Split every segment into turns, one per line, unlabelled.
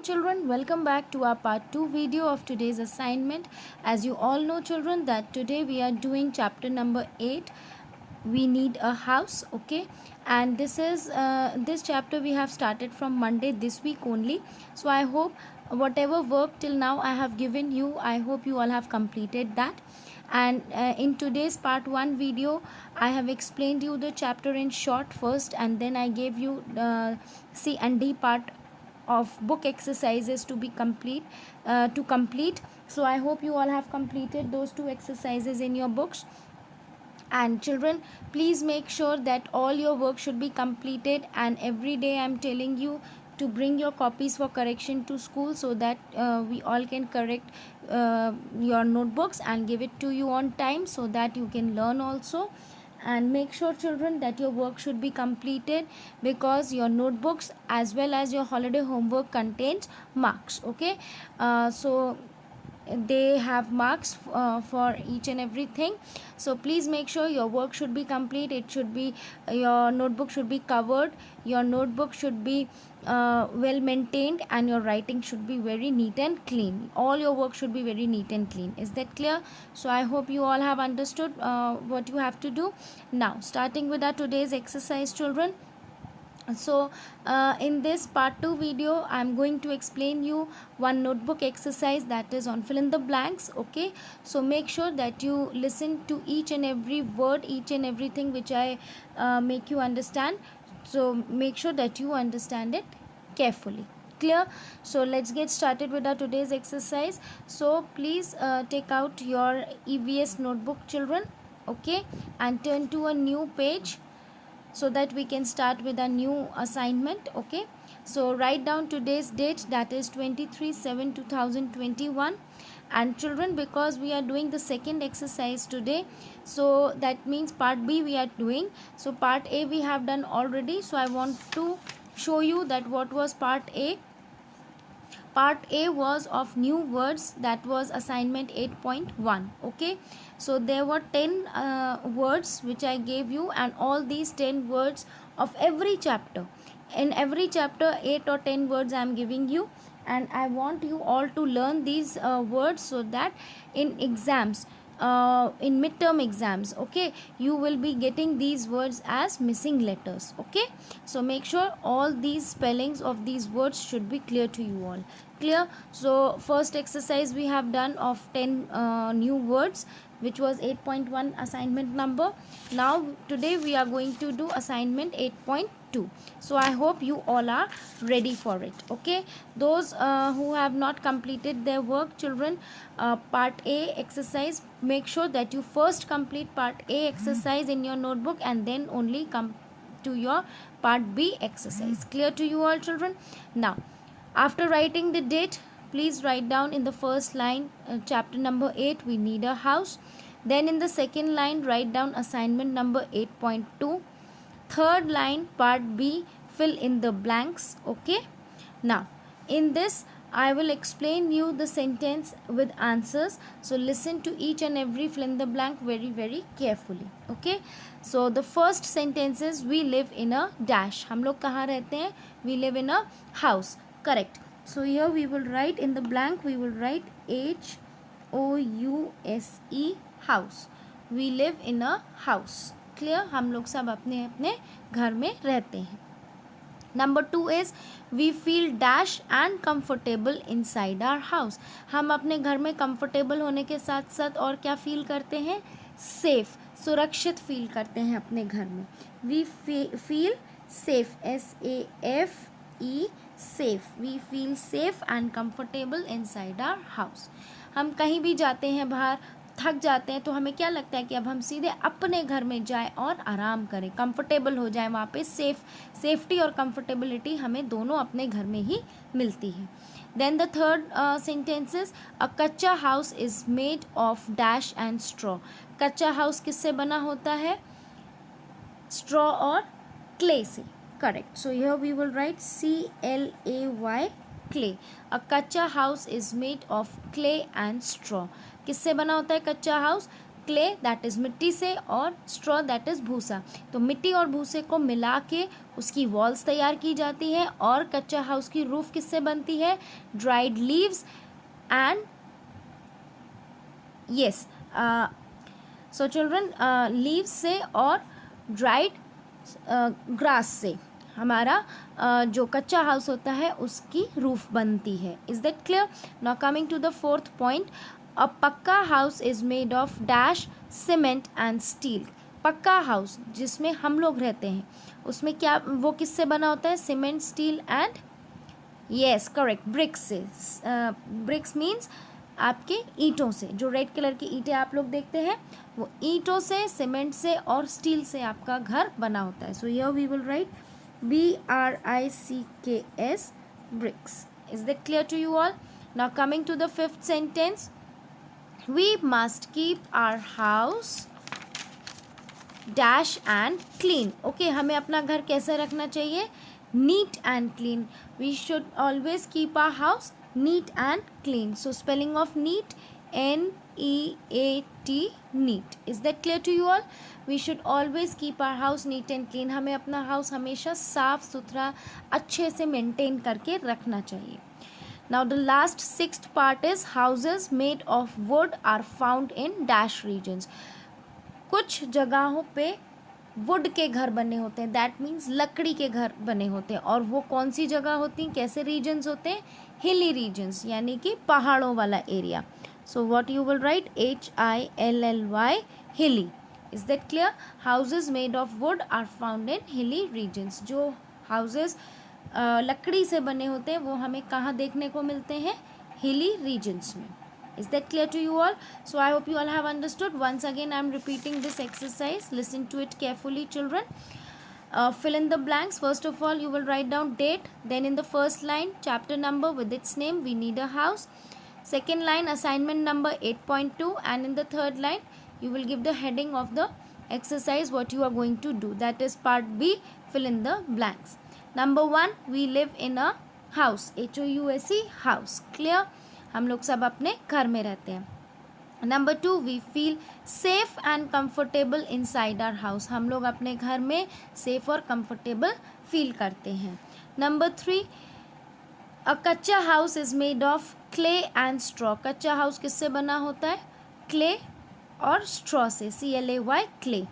Children, welcome back to our part 2 video of today's assignment. As you all know children that today we are doing chapter number 8. We need a house, okay? And this chapter we have started from Monday this week only. So I hope whatever work till now I have given you, I hope you all have completed that. And in today's part 1 video I have explained you the chapter in short first, and then I gave you C and D part of book exercises to be complete. So I hope you all have completed those two exercises in your books. And children, please make sure that all your work should be completed, and every day I'm telling you to bring your copies for correction to school, so that we all can correct your notebooks and give it to you on time, so that you can learn also. And make sure children that your work should be completed, because your notebooks as well as your holiday homework contains marks, okay? So they have marks for each and everything. So please make sure your work should be complete. It should be your notebook should be covered, your notebook should be well maintained, and your writing should be very neat and clean. All your work should be very neat and clean. Is that clear? So I hope you all have understood what you have to do. Now starting with our today's exercise children. So in this part 2 video I'm going to explain you one notebook exercise, that is on fill in the blanks, okay? So make sure that you listen to each and every word, each and everything which I make you understand. So make sure that you understand it carefully. Clear? So let's get started with our today's exercise. So please take out your EVS notebook children, okay, and turn to a new page, so that we can start with a new assignment, okay? So write down today's date, that is 23/7/2021. And children, because we are doing the second exercise today, so that means part B we are doing. So part A we have done already, so I want to show you that what was part A. Part A was of new words, that was assignment 8.1, okay? So there were 10 words which I gave you, and all these 10 words of every chapter. In every chapter 8 or 10 words I am giving you, and I want you all to learn these words, so that in exams, in midterm exams, okay, you will be getting these words as missing letters, okay? So make sure all these spellings of these words should be clear to you all. Clear? So first exercise we have done of 10 new words, which was 8.1 assignment number. Now today we are going to do assignment 8.2. So I hope you all are ready for it, okay? Those who have not completed their work children, part A exercise, make sure that you first complete part A exercise in your notebook, and then only come to your part B exercise. Clear to you all children? Now after writing the date, please write down in the first line chapter number 8, we need a house. Then in the second line write down assignment number 8.2. Third line part B, fill in the blanks, okay? Now in this I will explain you the sentence with answers, so listen to each and every fill in the blank very carefully, okay? So the first sentence is we live in a dash. हम लोग कहाँ रहते हैं? We live in a house. Correct. So here we will write in the blank, we will write HOUSE, house. We live in a house. Clear? हम लोग सब अपने अपने घर में रहते हैं. Number 2 is we feel dash and comfortable inside our house. हम अपने घर में comfortable होने के साथ साथ और क्या feel करते हैं? Safe, सुरक्षित feel करते हैं अपने घर में. We feel safe, SAFE, safe. We feel safe and comfortable inside our house. हम कहीं भी जाते हैं बाहर, थक जाते हैं, तो हमें क्या लगता है कि अब हम सीधे अपने घर में जाएं और आराम करें, कंफर्टेबल हो जाएं वहाँ पे. सेफ्टी और कंफर्टेबिलिटी हमें दोनों अपने घर में ही मिलती है. Then the third sentence is a kachcha house is made of dash and straw. कच्चा हाउस किससे बना होता है? स्ट्रॉ और क्ले से. Correct. So here we will write CLAY, clay. A kacha house is made of clay and straw. किससे बना होता है कच्चा हाउस? क्ले दैट इज़ मिट्टी से, और स्ट्रॉ दैट इज़ भूसा। तो मिट्टी और भूसे को मिला के उसकी वॉल्स तैयार की जाती है। और कच्चा हाउस की रूफ किससे बनती है? Dried leaves and yes, so children, leaves से और ड्राइड ग्रास से हमारा जो कच्चा हाउस होता है उसकी रूफ बनती है। Is that clear? Now coming to the fourth point, a pakka house is made of dash cement and steel. पक्का हाउस जिसमें हम लोग रहते हैं उसमें क्या, वो किससे बना होता है? Cement, steel and yes correct, bricks से। ब्रिक्स मीन्स आपके ईंटों से, जो रेड कलर की ईंटें आप लोग देखते हैं वो ईंटों से, सीमेंट से और स्टील से आपका घर बना होता है। So here we will write BRICKS, bricks. Is that clear to you all? Now coming to the fifth sentence, we must keep our house dash and clean. Okay, हमें अपना घर कैसे रखना चाहिए? Neat and clean. We should always keep our house neat and clean. So spelling of neat, NEAT, neat. Is that clear to you all? We should always keep our house neat and clean. हमें अपना house हमेशा साफ सुथरा अच्छे से maintain करके रखना चाहिए. Now the last sixth part is houses made of wood are found in dash regions. कुछ जगहों पे वुड के घर बने होते हैं, दैट मीन्स लकड़ी के घर बने होते हैं. और वो कौन सी जगह होती हैं, कैसे रीजन्स होते हैं? हिली रीजन्स, यानी कि पहाड़ों वाला area. So what you will write? HILLY, hilly. Is that clear? Houses made of wood are found in hilly regions. जो हाउसेज लकड़ी से बने होते हैं वो हमें कहाँ देखने को मिलते हैं? हिली रीजन्स में. Is that clear to you all? So I hope you all have understood. Once again I am repeating this exercise. Listen to it carefully, children. Fill in the blanks. First of all, you will write down date. Then in the first line, chapter number with its name, we need a house. Second line, assignment number 8.2. And in the third line, you will give the heading of the exercise, what you are going to do. That is part B, fill in the blanks. Number 1, we live in a house. HOUSE, house. Clear? हम लोग सब अपने घर में रहते हैं. Number 2, we feel safe and comfortable inside our house. हम लोग अपने घर में सेफ और कंफर्टेबल फील करते हैं. Number 3, a kachcha house is made of clay and straw. कच्चा हाउस किससे बना होता है? क्ले और स्ट्रॉ से, CLAY, clay.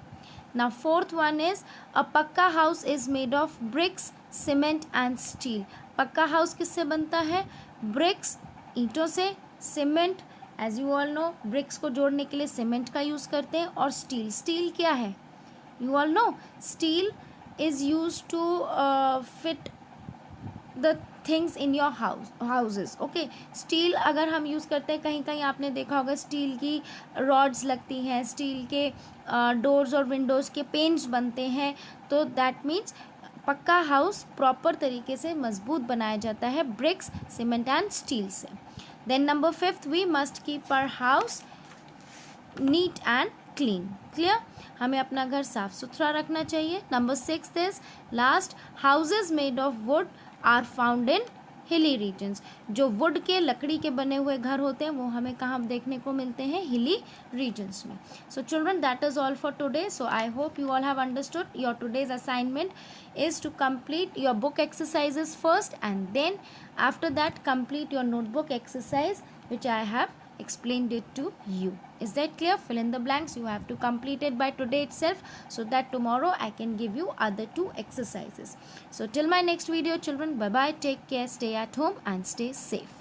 Now fourth one is a pakka house is made of bricks, cement and steel. पक्का हाउस किससे बनता है? ब्रिक्स, ईंटों से, cement, as you all know bricks को जोड़ने के लिए सीमेंट का यूज़ करते हैं, और स्टील. स्टील क्या है? You all know steel is use to fit the things in your houses. Okay, steel अगर हम यूज़ करते हैं, कहीं कहीं आपने देखा होगा स्टील की रॉड्स लगती हैं, स्टील के डोर्स और विंडोज़ के पेंट्स बनते हैं. तो दैट मीन्स पक्का हाउस प्रॉपर तरीके से मजबूत बनाया जाता है ब्रिक्स, सीमेंट एंड स्टील से. Then number 5, we must keep our house neat and clean. Clear? हमें अपना घर साफ सुथरा रखना चाहिए. Number 6 is last, houses made of wood are found in hilly regions. जो वुड के, लकड़ी के बने हुए घर होते हैं वो हमें कहाँ देखने को मिलते हैं? हिली रीजन्स में. So children, that is all for today. So I hope you all have understood. Your today's assignment is to complete your book exercises first, and then after that complete your notebook exercise which I have explained it to you. Is that clear? Fill in the blanks. You have to complete it by today itself so that tomorrow I can give you other 2 exercises. So till my next video, children, bye bye, take care, stay at home and stay safe.